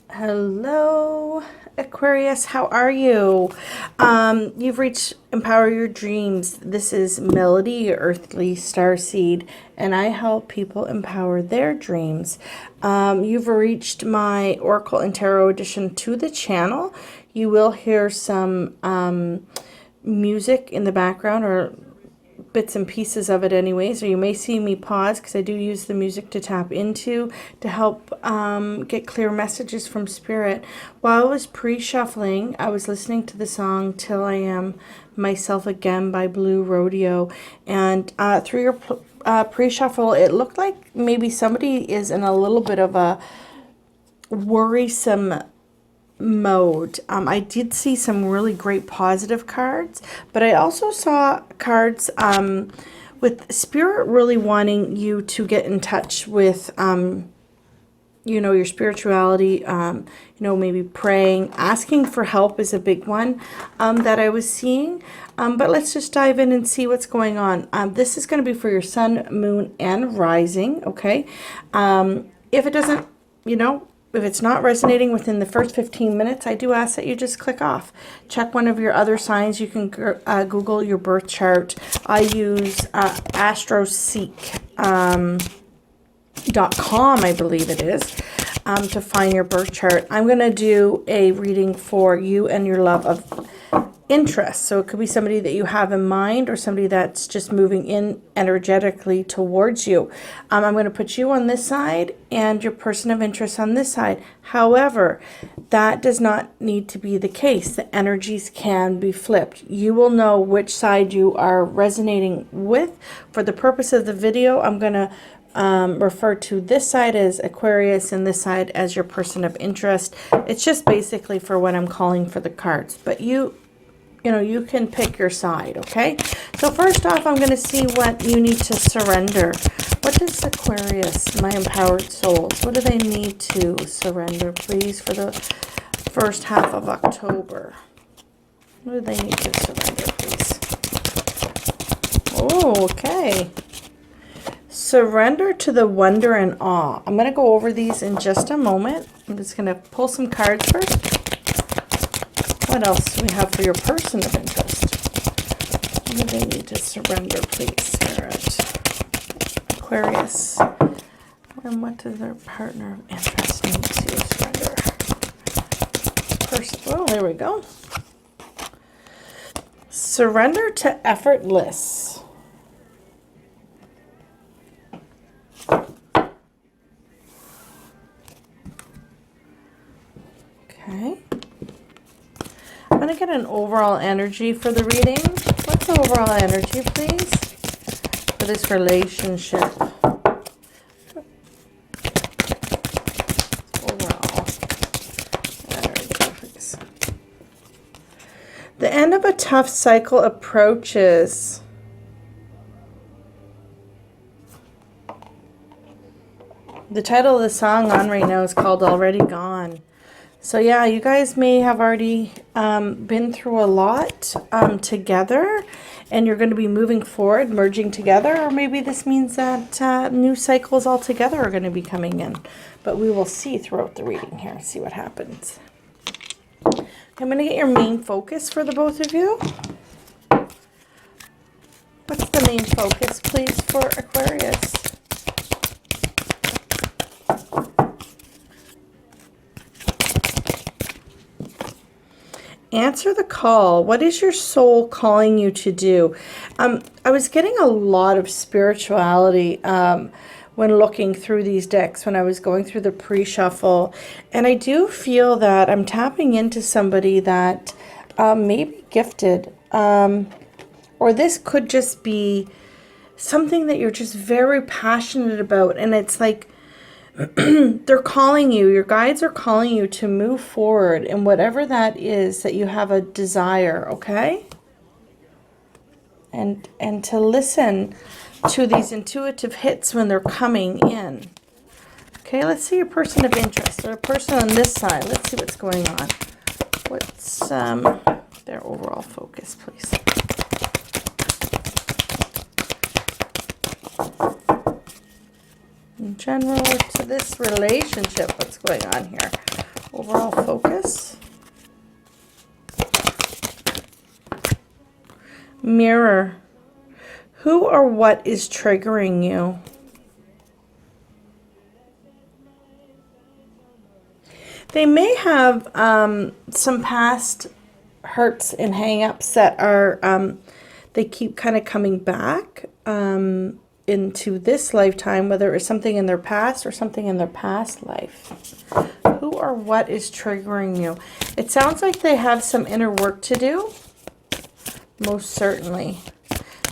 Hello, Aquarius. How are you? You've reached Empower Your Dreams. This is Melodie, your earthly starseed, and I help people empower their dreams. You've reached my Oracle and Tarot edition to the channel. You will hear some music in the background, or bits and pieces of it anyways, or you may see me pause because I do use the music to tap into to help get clear messages from spirit. While I was pre-shuffling, I was listening to the song Till I Am Myself Again by Blue Rodeo, and through your pre-shuffle it looked like maybe somebody is in a little bit of a worrisome mode. I did see some really great positive cards, but I also saw cards with spirit really wanting you to get in touch with your spirituality, maybe praying, asking for help is a big one that I was seeing. But let's just dive in and see what's going on. This is going to be for your sun, moon, and rising, okay? If it doesn't, if it's not resonating within the first 15 minutes, I do ask that you just click off. Check one of your other signs. You can Google your birth chart. I use astroseek.com, I believe it is, to find your birth chart. I'm going to do a reading for you and your love of interest. So it could be somebody that you have in mind or somebody that's just moving in energetically towards you. I'm going to put you on this side and your person of interest on this side. However, that does not need to be the case. The energies can be flipped. You will know which side you are resonating with. For the purpose of the video, I'm going to refer to this side as Aquarius and this side as your person of interest. It's just basically for what I'm calling for the cards. But you can pick your side, okay? So first off, I'm going to see what you need to surrender. What does Aquarius, my empowered souls, what do they need to surrender, please, for the first half of October? What do they need to surrender, please? Oh, okay. Surrender to the wonder and awe. I'm going to go over these in just a moment. I'm just going to pull some cards first. What else do we have for your person of interest? What do they need to surrender, please, Spirit? Aquarius. And what does their partner of interest need to surrender? First, oh, there we go. Surrender to effortless. Okay. I'm going to get an overall energy for the reading. What's the overall energy, please, for this relationship? Overall. There we go, please. The end of a tough cycle approaches. The title of the song on right now is called Already Gone. So yeah, you guys may have already been through a lot together, and you're going to be moving forward, merging together, or maybe this means that new cycles altogether are going to be coming in. But we will see throughout the reading here, see what happens. I'm going to get your main focus for the both of you. What's the main focus, please, for Aquarius? Answer the call. What is your soul calling you to do? I was getting a lot of spirituality when looking through these decks, when I was going through the pre-shuffle. And I do feel that I'm tapping into somebody that may be gifted. Or this could just be something that you're just very passionate about. And it's like, they're calling you, your guides are calling you to move forward in whatever that is that you have a desire, okay? And to listen to these intuitive hits when they're coming in. Okay, let's see your person of interest, or a person on this side. Let's see what's going on. What's their overall focus, please? in general to this relationship. What's going on here? Overall focus. Mirror. Who or what is triggering you? They may have some past hurts and hang-ups that are, they keep kind of coming back into this lifetime, whether it was something in their past or something in their past life. Who or what is triggering you? It sounds like they have some inner work to do. Most certainly.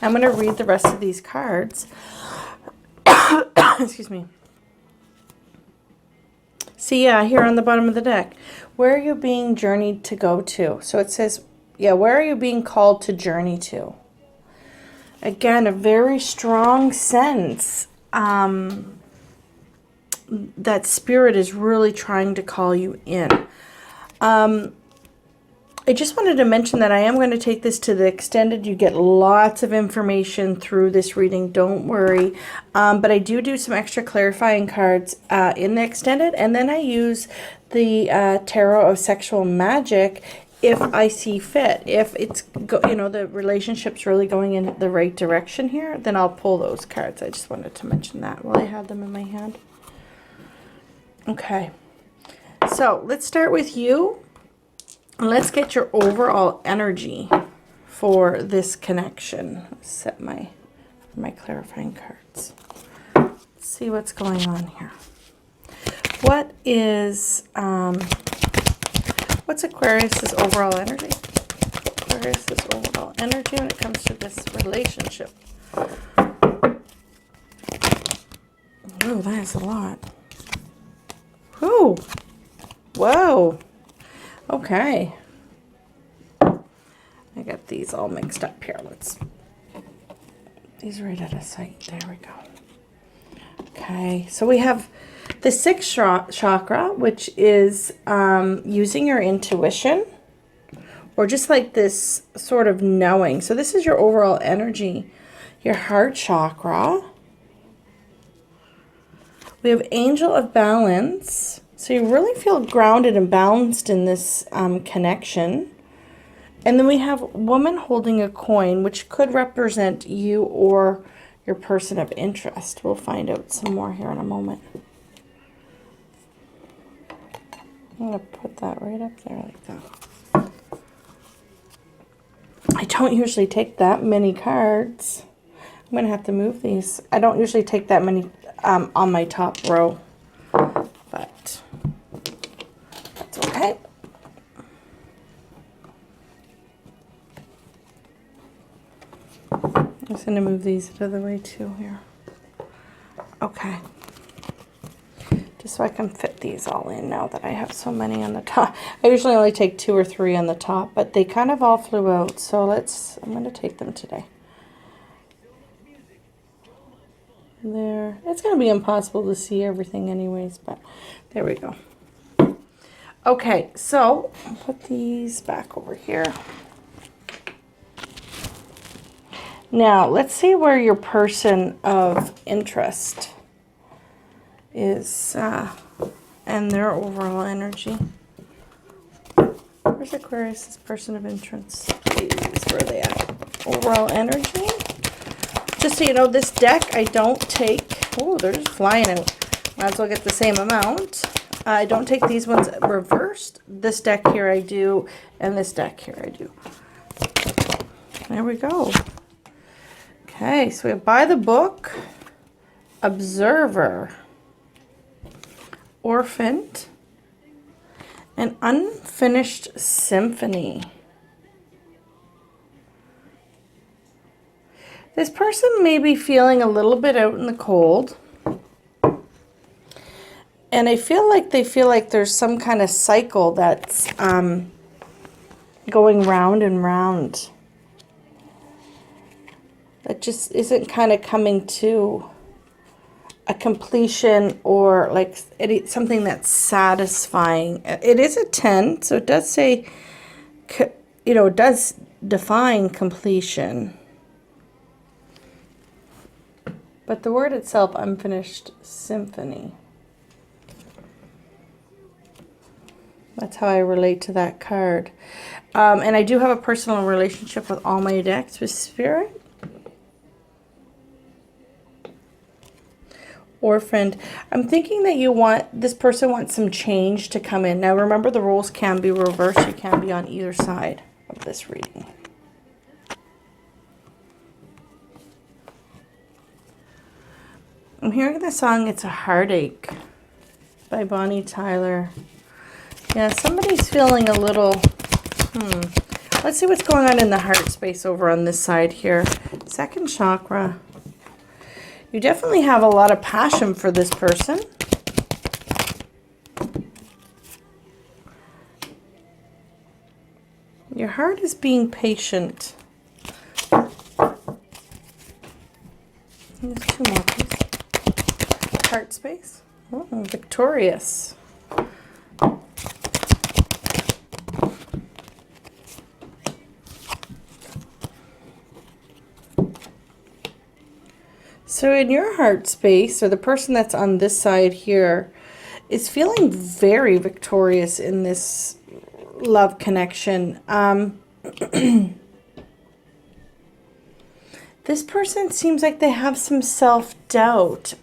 I'm going to read the rest of these cards. Excuse me. See, yeah, here on the bottom of the deck. Where are you being journeyed to go to? So it says, yeah, where are you being called to journey to? Again, a very strong sense that spirit is really trying to call you in. I just wanted to mention that I am going to take this to the extended. You get lots of information through this reading. Don't worry. But I do some extra clarifying cards in the extended. And then I use the Tarot of Sexual Magic if I see fit. If it's, the relationship's really going in the right direction here, then I'll pull those cards. I just wanted to mention that while I had them in my hand. Okay. So let's start with you. Let's get your overall energy for this connection. Set my clarifying cards. Let's see what's going on here. What is what's Aquarius's overall energy? Aquarius's overall energy when it comes to this relationship. Oh, that is a lot. Whew. Whoa. Okay. I got these all mixed up here. These right out of sight. There we go. Okay, so we have the sixth chakra, which is using your intuition, or just like this sort of knowing. So this is your overall energy. Your heart chakra. We have Angel of Balance. So you really feel grounded and balanced in this connection. And then we have Woman holding a coin, which could represent you or your person of interest. We'll find out some more here in a moment. I'm going to put that right up there like that. I don't usually take that many cards. I'm going to have to move these. I don't usually take that many on my top row. But that's okay. I'm just going to move these out of the way too here. Okay. Just so I can fit these all in now that I have so many on the top. I usually only take 2 or 3 on the top, but they kind of all flew out. So I'm going to take them today. There. It's going to be impossible to see everything anyways, but there we go. Okay, so I'll put these back over here. Now, let's see where your person of interest is and their overall energy. Where's Aquarius' person of interest? Please, where are they at? Overall energy. Just so you know, this deck I don't take. Oh, they're just flying out. Might as well get the same amount. I don't take these ones reversed. This deck here I do, and this deck here I do. There we go. Okay, so we have By the Book, Observer, Orphaned, and Unfinished Symphony. This person may be feeling a little bit out in the cold. And I feel like they feel like there's some kind of cycle that's going round and round. That just isn't kind of coming to a completion or like something that's satisfying. It is a 10, so it does say, it does define completion. But the word itself, unfinished symphony. That's how I relate to that card. And I do have a personal relationship with all my decks with Spirit. Or friend. I'm thinking that this person wants some change to come in. Now remember, the roles can be reversed. You can be on either side of this reading. I'm hearing the song It's a Heartache by Bonnie Tyler. Yeah, somebody's feeling a little, Let's see what's going on in the heart space over on this side here. Second chakra. You definitely have a lot of passion for this person. Your heart is being patient. There's two more, please. Heart space. Oh, victorious. So in your heart space, or the person that's on this side here, is feeling very victorious in this love connection. This person seems like they have some self-doubt.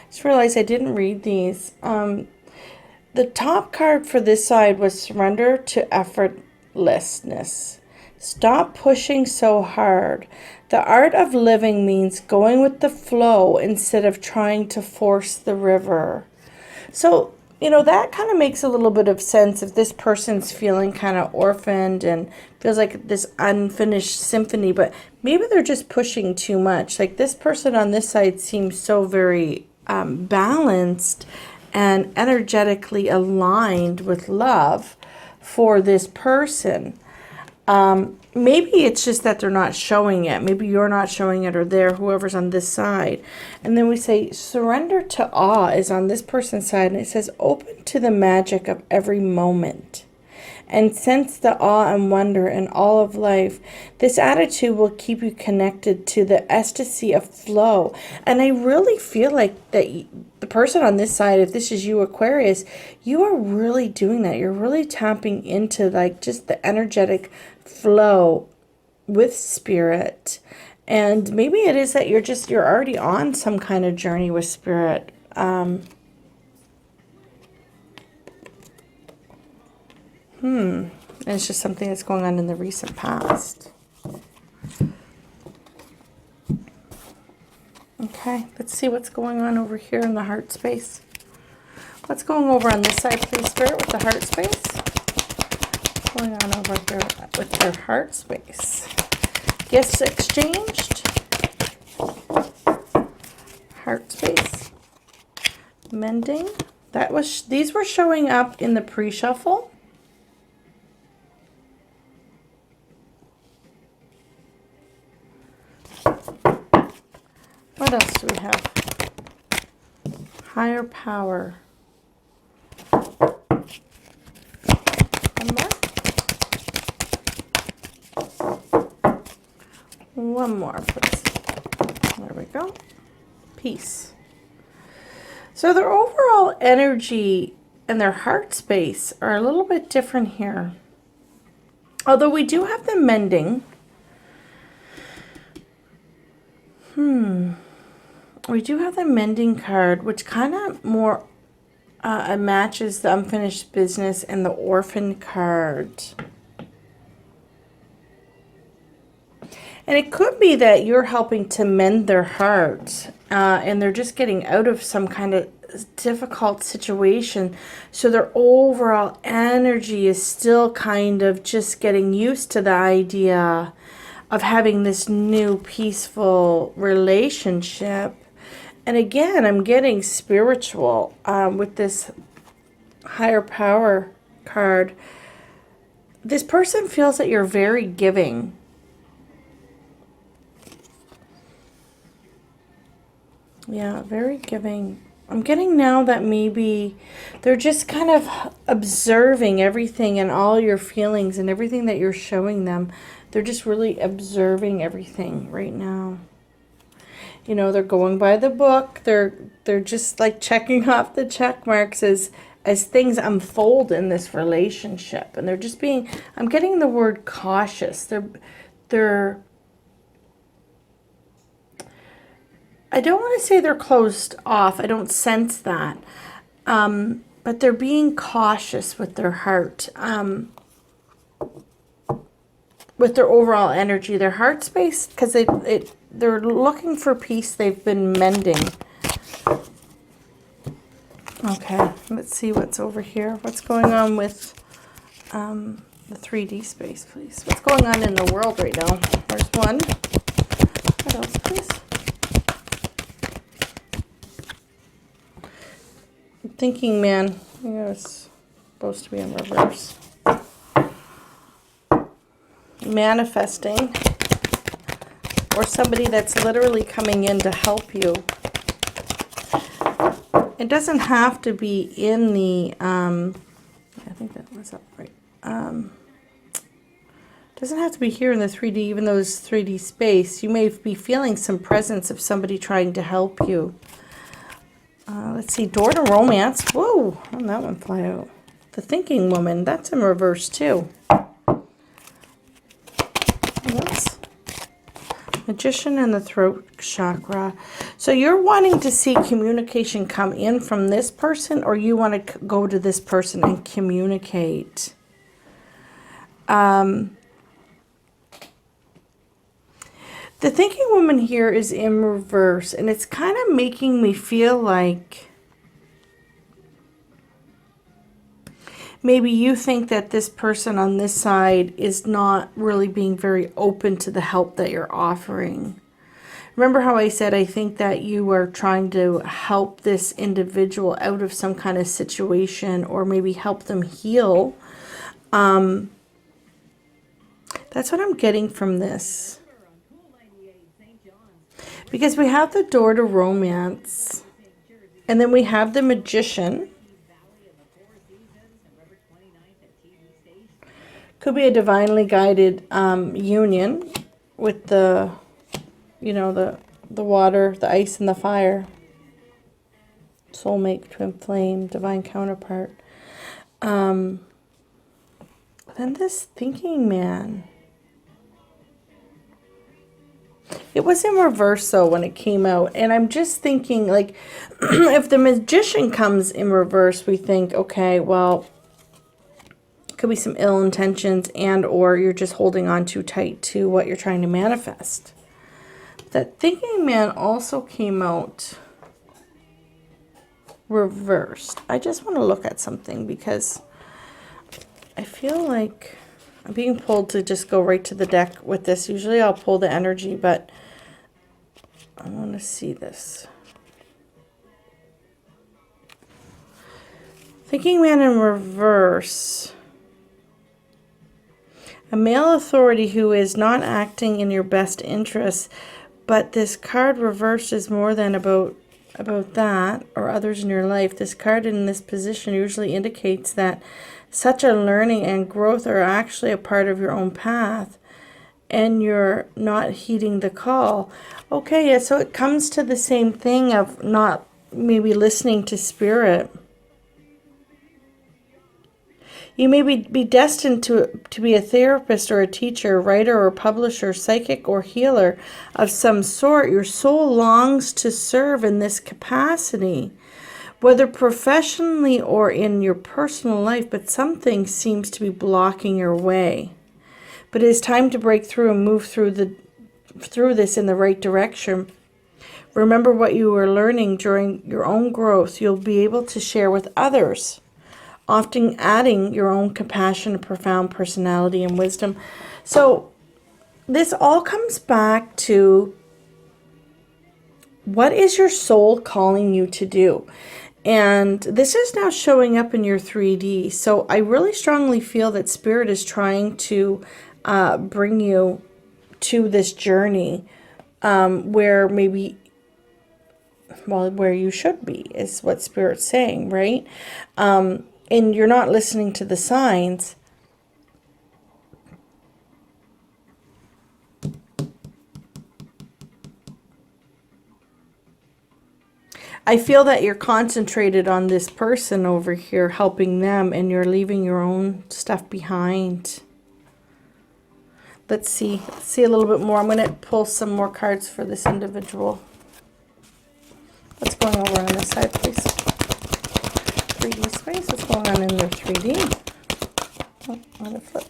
Just realized I didn't read these. The top card for this side was surrender to effortlessness. Stop pushing so hard. The art of living means going with the flow instead of trying to force the river. So, that kind of makes a little bit of sense if this person's feeling kind of orphaned and feels like this unfinished symphony, but maybe they're just pushing too much. Like this person on this side seems so very balanced and energetically aligned with love for this person. Maybe it's just that they're not showing it. Maybe you're not showing it, or whoever's on this side. And then we say surrender to awe is on this person's side. And it says open to the magic of every moment and sense the awe and wonder in all of life. This attitude will keep you connected to the ecstasy of flow. And I really feel like that the person on this side, if this is you, Aquarius, you are really doing that. You're really tapping into like just the energetic flow with Spirit. And maybe it is that you're already on some kind of journey with Spirit. And it's just something that's going on in the recent past. Okay, let's see what's going on over here in the heart space. What's going over on this side, please, Spirit, with the heart space? What's going on over here with their heart space? Gifts exchanged. Heart space. Mending. These were showing up in the pre-shuffle. What else do we have? Higher power. One more, please. There we go. Peace. So their overall energy and their heart space are a little bit different here. Although we do have them mending. We do have the mending card, which kind of more matches the unfinished business and the orphan card. And it could be that you're helping to mend their heart and they're just getting out of some kind of difficult situation. So their overall energy is still kind of just getting used to the idea of having this new peaceful relationship. And again, I'm getting spiritual with this higher power card. This person feels that you're very giving. Yeah, very giving. I'm getting now that maybe they're just kind of observing everything and all your feelings and everything that you're showing them. They're just really observing everything right now. You know, they're going by the book. They're just like checking off the check marks as things unfold in this relationship. And they're just being, I'm getting the word cautious. They're I don't want to say they're closed off. I don't sense that. But they're being cautious with their heart. With their overall energy, their heart space, because they're looking for peace. They've been mending. Okay, let's see what's over here. What's going on with the 3D space, please? What's going on in the world right now? There's one. What else, please? Thinking man. Yeah, it's supposed to be in reverse. Manifesting, or somebody that's literally coming in to help you. It doesn't have to be in the I think that was up right. Doesn't have to be here in the 3D, even though it's 3D space. You may be feeling some presence of somebody trying to help you. Let's see, door to romance. Whoa, how did that one fly out? The thinking woman, that's in reverse too. Magician and the throat chakra. So you're wanting to see communication come in from this person, or you want to go to this person and communicate. The thinking woman here is in reverse, and it's kind of making me feel like maybe you think that this person on this side is not really being very open to the help that you're offering. Remember how I said I think that you are trying to help this individual out of some kind of situation, or maybe help them heal. That's what I'm getting from this. Because we have the door to romance, and then we have the magician. Could be a divinely guided union with the, you know, the water, the ice, and the fire. Soulmate, twin flame, divine counterpart. Then this thinking man. It was in reverse though when it came out. And I'm just thinking, like, if the magician comes in reverse, we think, okay, well, could be some ill intentions, and or you're just holding on too tight to what you're trying to manifest. That thinking man also came out reversed. I just want to look at something because I feel like I'm being pulled to just go right to the deck with this. Usually I'll pull the energy, but I want to see this. Thinking man in reverse. A male authority who is not acting in your best interests, but this card reversed is more than about that or others in your life. This card in this position usually indicates that such a learning and growth are actually a part of your own path, and you're not heeding the call. Okay, yeah, so it comes to the same thing of not maybe listening to spirit. You may be destined to be a therapist or a teacher, writer or publisher, psychic or healer of some sort. Your soul longs to serve in this capacity, whether professionally or in your personal life, but something seems to be blocking your way. But it is time to break through and move through this in the right direction. Remember what you were learning during your own growth. You'll be able to share with others, often adding your own compassion, profound personality, and wisdom. So this all comes back to, what is your soul calling you to do? And this is now showing up in your 3D. So I really strongly feel that Spirit is trying to bring you to this journey where maybe, well, where you should be is what Spirit's saying, right? And you're not listening to the signs. I feel that you're concentrated on this person over here, helping them, and you're leaving your own stuff behind. Let's see a little bit more. I'm going to pull some more cards for this individual. What's going over on this side, please? 3D space. What's going on in their 3D? Oh, I'm going to flip.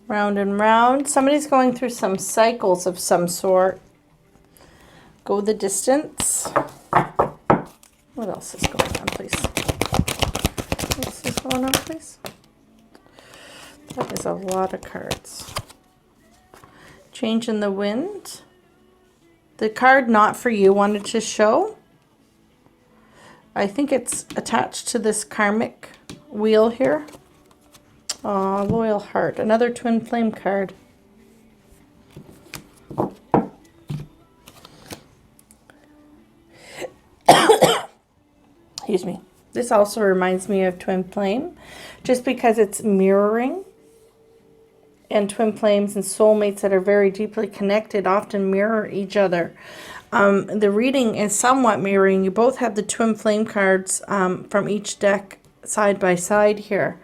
Round and round. Somebody's going through some cycles of some sort. Go the distance. What else is going on, please? What else is going on, please? That is a lot of cards. Change in the wind. The card not for you wanted to show. I think it's attached to this karmic wheel here. Oh, loyal heart. Another twin flame card. Excuse me. This also reminds me of twin flame, just because it's mirroring. And twin flames and soulmates that are very deeply connected often mirror each other. The reading is somewhat mirroring. You both have the twin flame cards from each deck side by side here.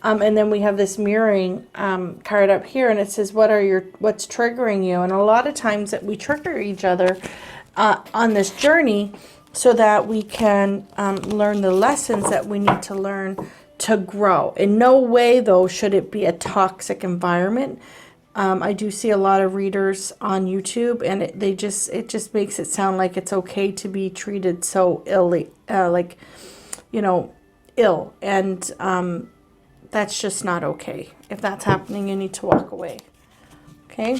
And then we have this mirroring card up here, and it says, what's triggering you? And a lot of times that we trigger each other on this journey so that we can learn the lessons that we need to learn to grow. In no way, though, should it be a toxic environment. I do see a lot of readers on YouTube, and it just makes it sound like it's okay to be treated so ill, ill, and that's just not okay. If that's happening, you need to walk away. Okay.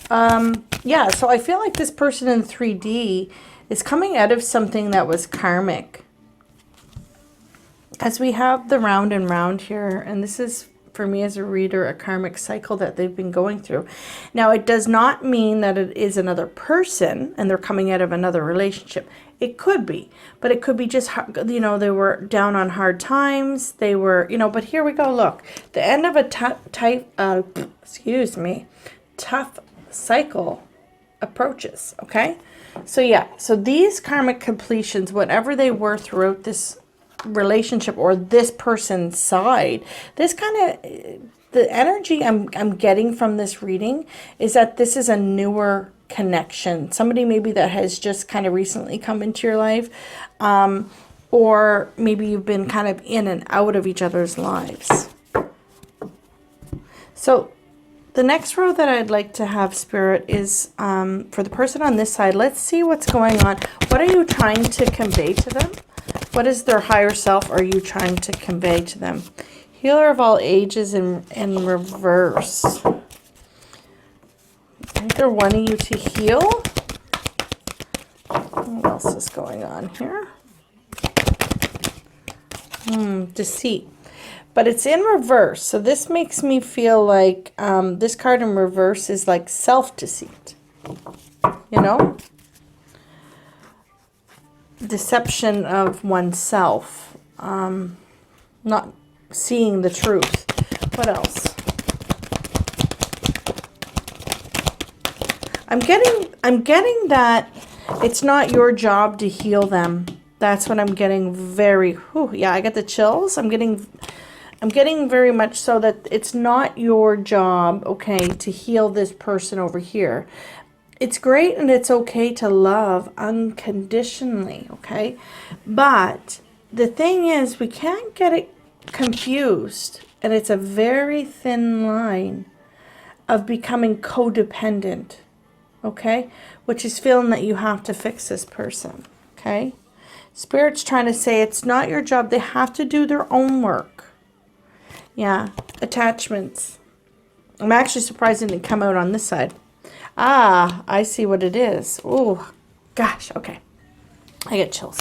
Yeah. So I feel like this person in 3D is coming out of something that was karmic. Because we have the round and round here, and this is, for me as a reader, a karmic cycle that they've been going through. Now, it does not mean that it is another person and they're coming out of another relationship. It could be, but it could be just, they were down on hard times. They were, but here we go. Look, the end of a tough cycle approaches. Okay. So yeah, so these karmic completions, whatever they were throughout this relationship or this person's side, this kind of, the energy I'm getting from this reading is that this is a newer connection. Somebody maybe that has just kind of recently come into your life, or maybe you've been kind of in and out of each other's lives. So the next row that I'd like to have, Spirit, is for the person on this side. Let's see what's going on. What are you trying to convey to them? What is their higher self are you trying to convey to them? Healer of all ages in reverse. I think they're wanting you to heal. What else is going on here? Deceit. But it's in reverse. So this makes me feel like this card in reverse is like self-deceit. Deception of oneself. Not seeing the truth. What else? I'm getting that it's not your job to heal them. That's what I'm getting yeah, I get the chills. I'm getting very much so that it's not your job, okay, to heal this person over here. It's great and it's okay to love unconditionally, okay? But the thing is, we can't get it confused, and it's a very thin line of becoming codependent, okay? Which is feeling that you have to fix this person, okay? Spirit's trying to say it's not your job. They have to do their own work. Yeah, attachments. I'm actually surprised it didn't come out on this side. Ah, I see what it is. Oh, gosh, okay. I get chills.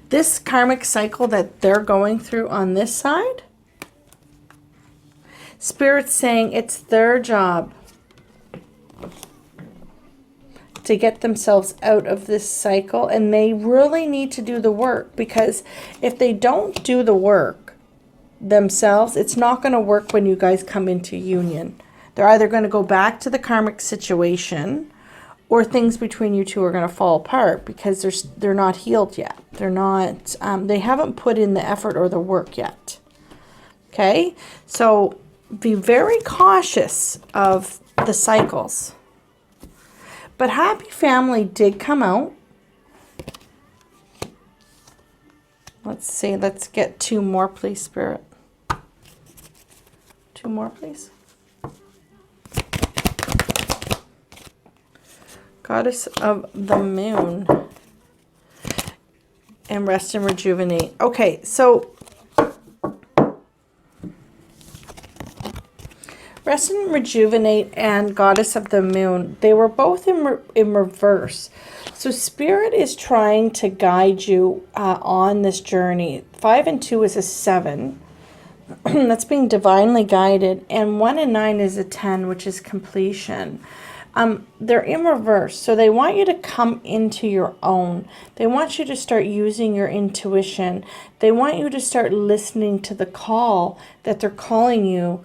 This karmic cycle that they're going through on this side, Spirit's saying it's their job to get themselves out of this cycle, and they really need to do the work, because if they don't do the work themselves, it's not going to work when you guys come into union. They're either going to go back to the karmic situation, or things between you two are going to fall apart because they're not healed yet. They're not, they haven't put in the effort or the work yet. Okay, so be very cautious of the cycles. But happy family did come out. Let's see, let's get 2 more, please, Spirit. 2 more, please. Goddess of the Moon. And rest and rejuvenate. Okay, so rest and rejuvenate and Goddess of the Moon, they were both in reverse. So Spirit is trying to guide you on this journey. 5 and 2 is a 7. That's being divinely guided. And 1 and 9 is a 10, which is completion. They're in reverse. So they want you to come into your own. They want you to start using your intuition. They want you to start listening to the call that they're calling you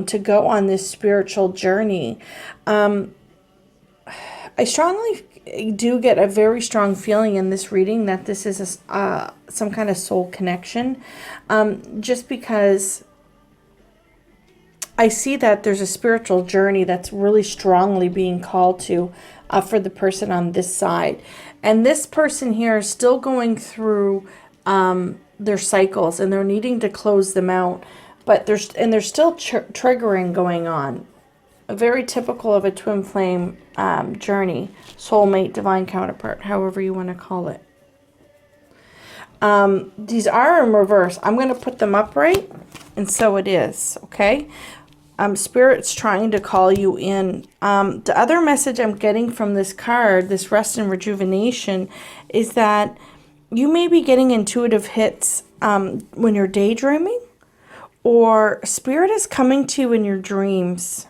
to go on this spiritual journey. I strongly do get a very strong feeling in this reading that this is some kind of soul connection. Just because I see that there's a spiritual journey that's really strongly being called to for the person on this side. And this person here is still going through their cycles, and they're needing to close them out. But there's still triggering going on. Very typical of a twin flame journey. Soulmate, divine counterpart, however you want to call it. These are in reverse. I'm going to put them upright, and so it is, okay? Spirit's trying to call you in. The other message I'm getting from this card, this rest and rejuvenation, is that you may be getting intuitive hits when you're daydreaming, or Spirit is coming to you in your dreams.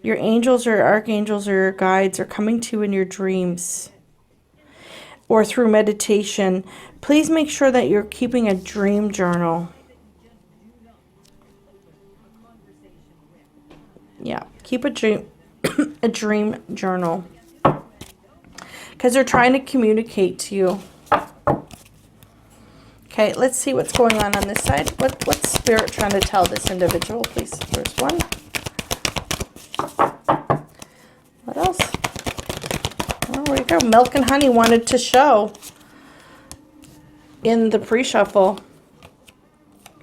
Your angels or archangels or your guides are coming to you in your dreams or through meditation. Please make sure that you're keeping a dream journal. Yeah, keep a dream a dream journal, because they're trying to communicate to you. Okay, let's see what's going on this side. What's Spirit trying to tell this individual, please? There's one. What else? Oh, there we go. Milk and Honey wanted to show in the pre-shuffle.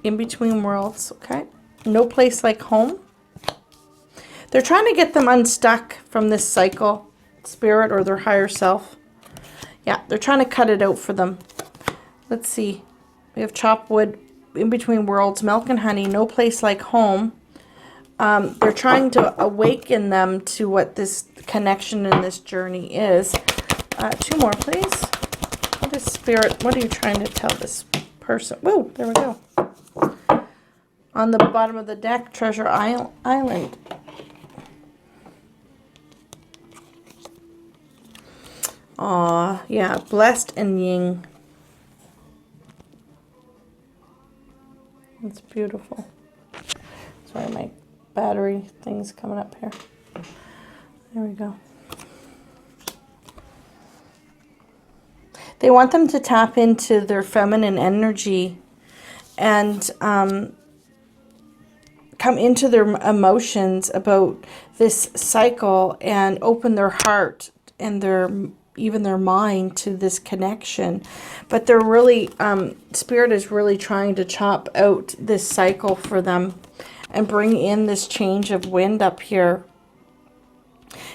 In Between Worlds, okay? No place like home. They're trying to get them unstuck from this cycle, Spirit, or their higher self. Yeah, they're trying to cut it out for them. Let's see. We have Chopped Wood, In Between Worlds, Milk and Honey, No Place Like Home. They're trying to awaken them to what this connection in this journey is. 2 more, please. What is Spirit? What are you trying to tell this person? Whoa, there we go. On the bottom of the deck, Treasure Island. Aw, yeah, Blessed and Ying. It's beautiful. Sorry, my battery thing's coming up here. There we go. They want them to tap into their feminine energy and come into their emotions about this cycle and open their heart and even their mind to this connection. But they're really, Spirit is really trying to chop out this cycle for them and bring in this change of wind up here.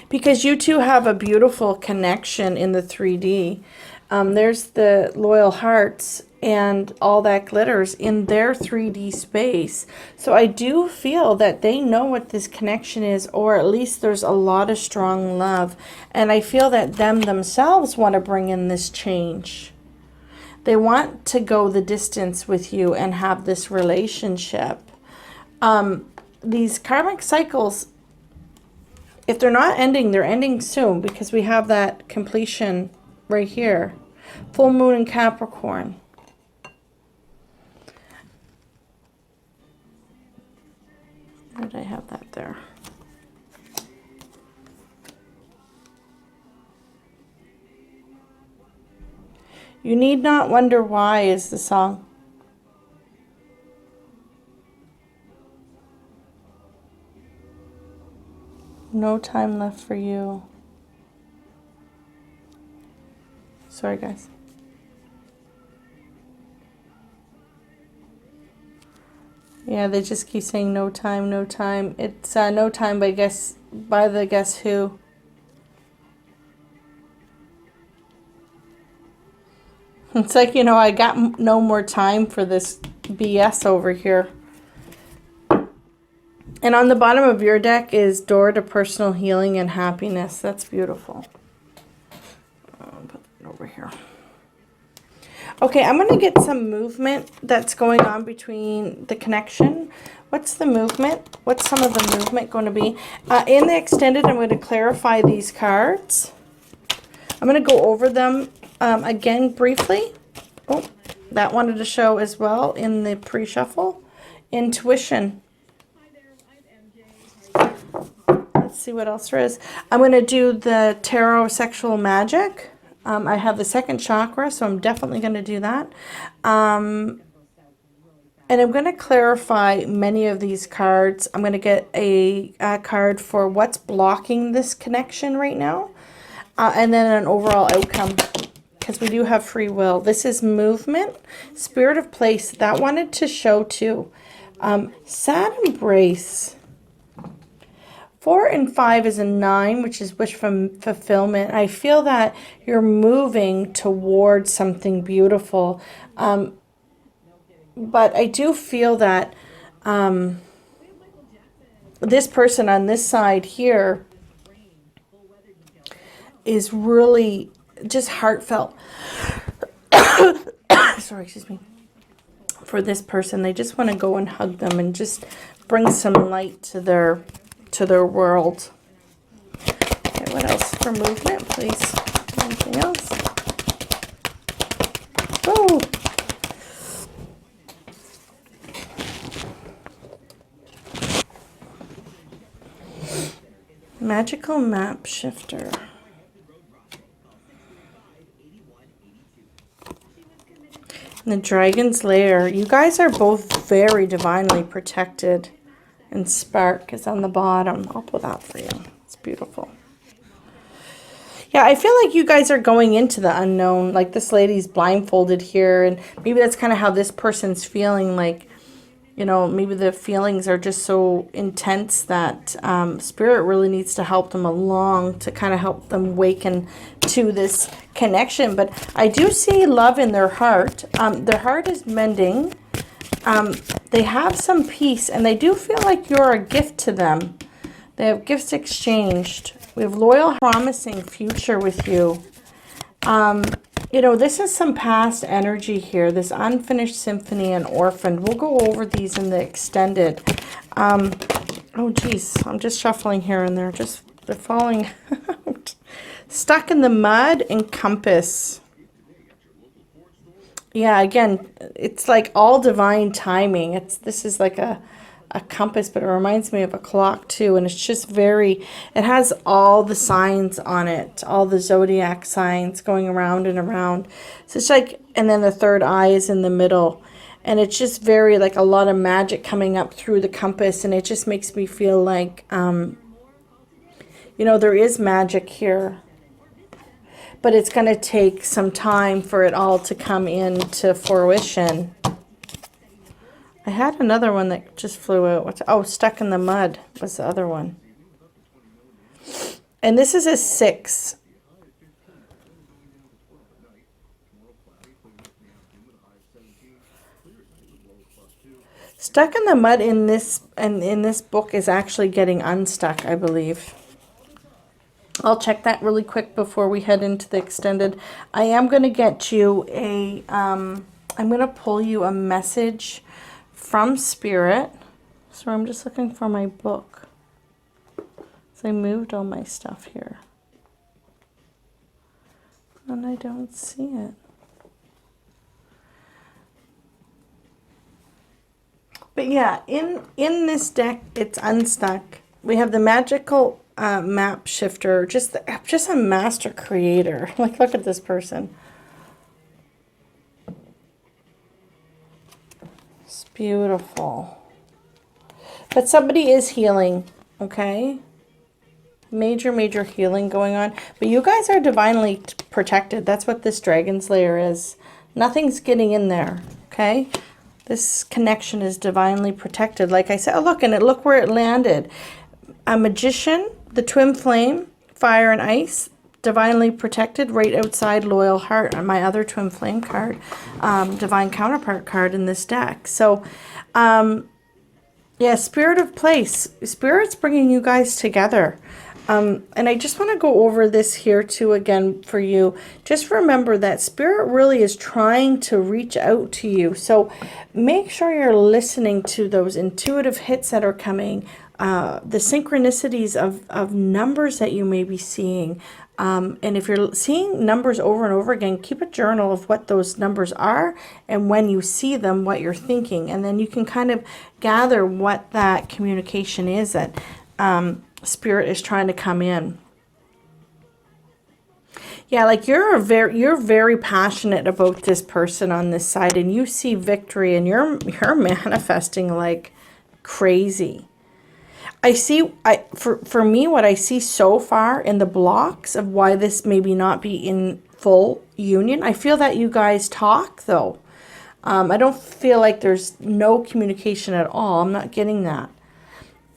Because you two have a beautiful connection in the 3D. There's the loyal hearts and all that glitters in their 3D space. So I do feel that they know what this connection is, or at least there's a lot of strong love. And I feel that them themselves want to bring in this change. They want to go the distance with you and have this relationship. These karmic cycles, if they're not ending, they're ending soon, because we have that completion right here. Full moon in Capricorn. Where did I have that there? You need not wonder why is the song. No time left for you. Sorry, guys. Yeah, they just keep saying no time, no time. It's no time by the Guess Who. It's like, you know, I got no more time for this BS over here. And on the bottom of your deck is Door to Personal Healing and Happiness. That's beautiful. I'll put that over here. Okay, I'm going to get some movement that's going on between the connection. What's the movement? What's some of the movement going to be? In the extended, I'm going to clarify these cards. I'm going to go over them again briefly. Oh, that wanted to show as well in the pre-shuffle. Intuition. Let's see what else there is. I'm going to do the Tarot Sexual Magic. I have the second chakra, so I'm definitely going to do that. And I'm going to clarify many of these cards. I'm going to get a card for what's blocking this connection right now. And then an overall outcome, because we do have free will. This is movement, spirit of place. That wanted to show too. Sad embrace. 4 and 5 is a 9, which is wish fulfillment. I feel that you're moving towards something beautiful. But I do feel that this person on this side here is really just heartfelt. Sorry, excuse me. For this person, they just want to go and hug them and just bring some light to their world. Okay, what else for movement, please? Anything else? Oh. Magical map shifter. And the Dragon's Lair. You guys are both very divinely protected. And Spark is on the bottom. I'll put that for you. It's beautiful. Yeah, I feel like you guys are going into the unknown. Like this lady's blindfolded here. And maybe that's kind of how this person's feeling. Like, you know, maybe the feelings are just so intense that Spirit really needs to help them along to kind of help them waken to this connection. But I do see love in their heart. Their heart is mending. They have some peace, and they do feel like you're a gift to them. They have gifts exchanged. We have loyal, promising future with you. You know, this is some past energy here. This unfinished symphony and orphaned. We'll go over these in the extended. Oh, geez. I'm just shuffling here and they're falling out. Stuck in the mud and compass. Yeah, again, it's like all divine timing. This is like a compass, but it reminds me of a clock too. And it's just it has all the signs on it, all the zodiac signs going around and around. So it's like, and then the third eye is in the middle. And it's just very like a lot of magic coming up through the compass. And it just makes me feel like, you know, there is magic here. But it's going to take some time for it all to come into fruition. I had another one that just flew out. Oh, Stuck in the Mud was the other one. And this is a 6. Stuck in the Mud in this book is actually getting unstuck, I believe. I'll check that really quick before we head into the extended. I am going to get you I'm going to pull you a message from Spirit. So I'm just looking for my book. So I moved all my stuff here. And I don't see it. But yeah, in this deck, it's unstuck. We have the magical map shifter, just a master creator. Like, look at this person. Beautiful. But somebody is healing, okay? Major, major healing going on. But you guys are divinely protected. That's what this dragon's lair is. Nothing's getting in there, okay? This connection is divinely protected. Like I said, oh, look, and look where it landed. A magician, the twin flame, fire and ice, divinely protected, right outside loyal heart, and my other twin flame card, divine counterpart card in this deck. So, yeah, spirit of place. Spirit's bringing you guys together. And I just want to go over this here too again for you. Just remember that spirit really is trying to reach out to you. So make sure you're listening to those intuitive hits that are coming, the synchronicities of numbers that you may be seeing. And if you're seeing numbers over and over again, keep a journal of what those numbers are and when you see them, what you're thinking. And then you can kind of gather what that communication is that spirit is trying to come in. Yeah, like you're very passionate about this person on this side, and you see victory, and you're manifesting like crazy. For me, what I see so far in the blocks of why this maybe not be in full union, I feel that you guys talk though. I don't feel like there's no communication at all. I'm not getting that.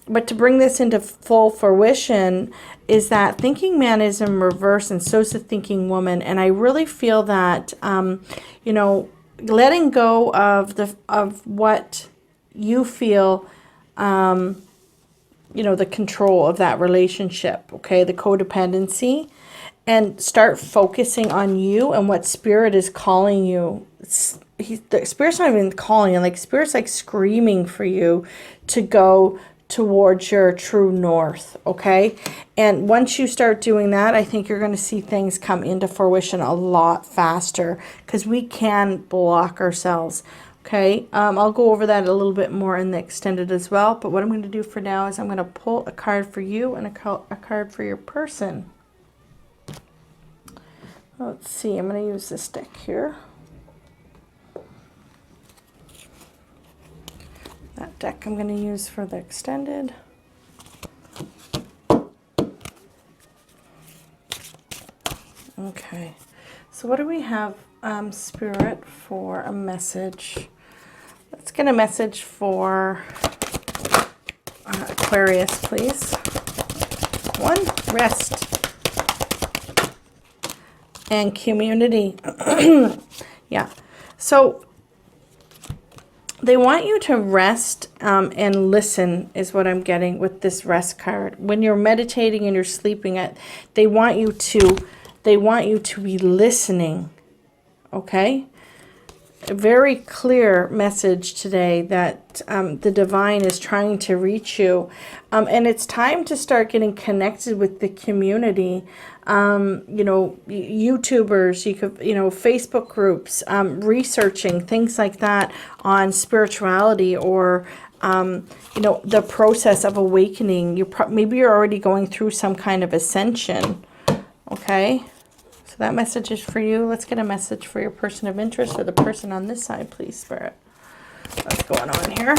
But to bring this into full fruition is that thinking man is in reverse and so's the thinking woman. And I really feel that, you know, letting go of what you feel, you know, the control of that relationship, okay, the codependency, and start focusing on you and what spirit is calling you. The spirit's not even calling you, like spirit's like screaming for you to go towards your true north, okay? And once you start doing that, I think you're going to see things come into fruition a lot faster, because we can block ourselves, okay? I'll go over that a little bit more in the extended as well, but what I'm going to do for now is I'm going to pull a card for you and a card for your person. Let's see, I'm going to use this deck here. That deck I'm going to use for the extended. Okay, so what do we have, Spirit, for a message? Let's get a message for Aquarius, please. One, rest and community. Yeah, so they want you to rest and listen is what I'm getting with this rest card. When you're meditating and you're sleeping, they want you to be listening, okay? A very clear message today that the divine is trying to reach you. And it's time to start getting connected with the community. You know, YouTubers, you could, you know, Facebook groups, researching things like that on spirituality, or you know, the process of awakening. Maybe you're already going through some kind of ascension. Okay, so that message is for you. Let's get a message for your person of interest, or the person on this side, please, Spirit. What's going on here?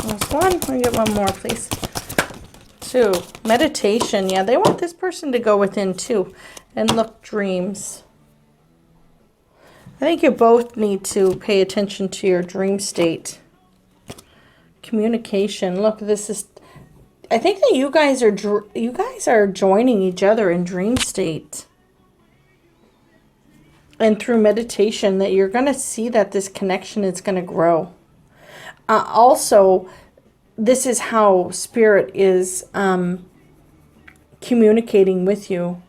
There's one. Let me get one more, please. Two, meditation. Yeah, they want this person to go within too and look dreams. I think you both need to pay attention to your dream state. Communication. Look, this is, I think that you guys are joining each other in dream state. And through meditation, that you're going to see that this connection is going to grow. Also, this is how Spirit is communicating with you,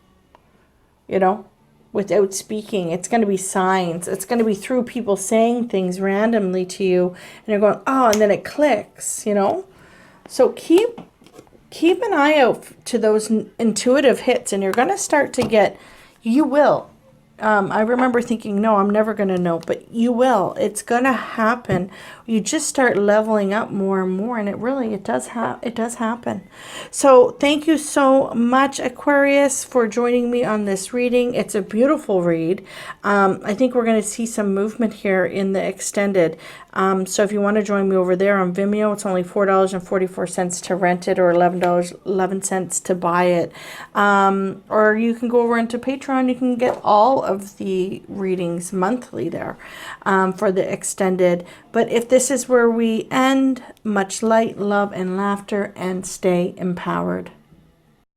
you know, without speaking. It's going to be signs. It's going to be through people saying things randomly to you, and you're going, oh, and then it clicks, you know. So keep an eye out to those intuitive hits, and you're going to start to get, you will. I remember thinking, no, I'm never going to know, but you will. It's going to happen. You just start leveling up more and more, and it does happen. So thank you so much, Aquarius, for joining me on this reading. It's a beautiful read. I think we're going to see some movement here in the extended. So if you want to join me over there on Vimeo, it's only $4.44 to rent it, or $11.11 to buy it. Or you can go over into Patreon. You can get all of the readings monthly there for the extended. But if this is where we end, much light, love, and laughter, and stay empowered.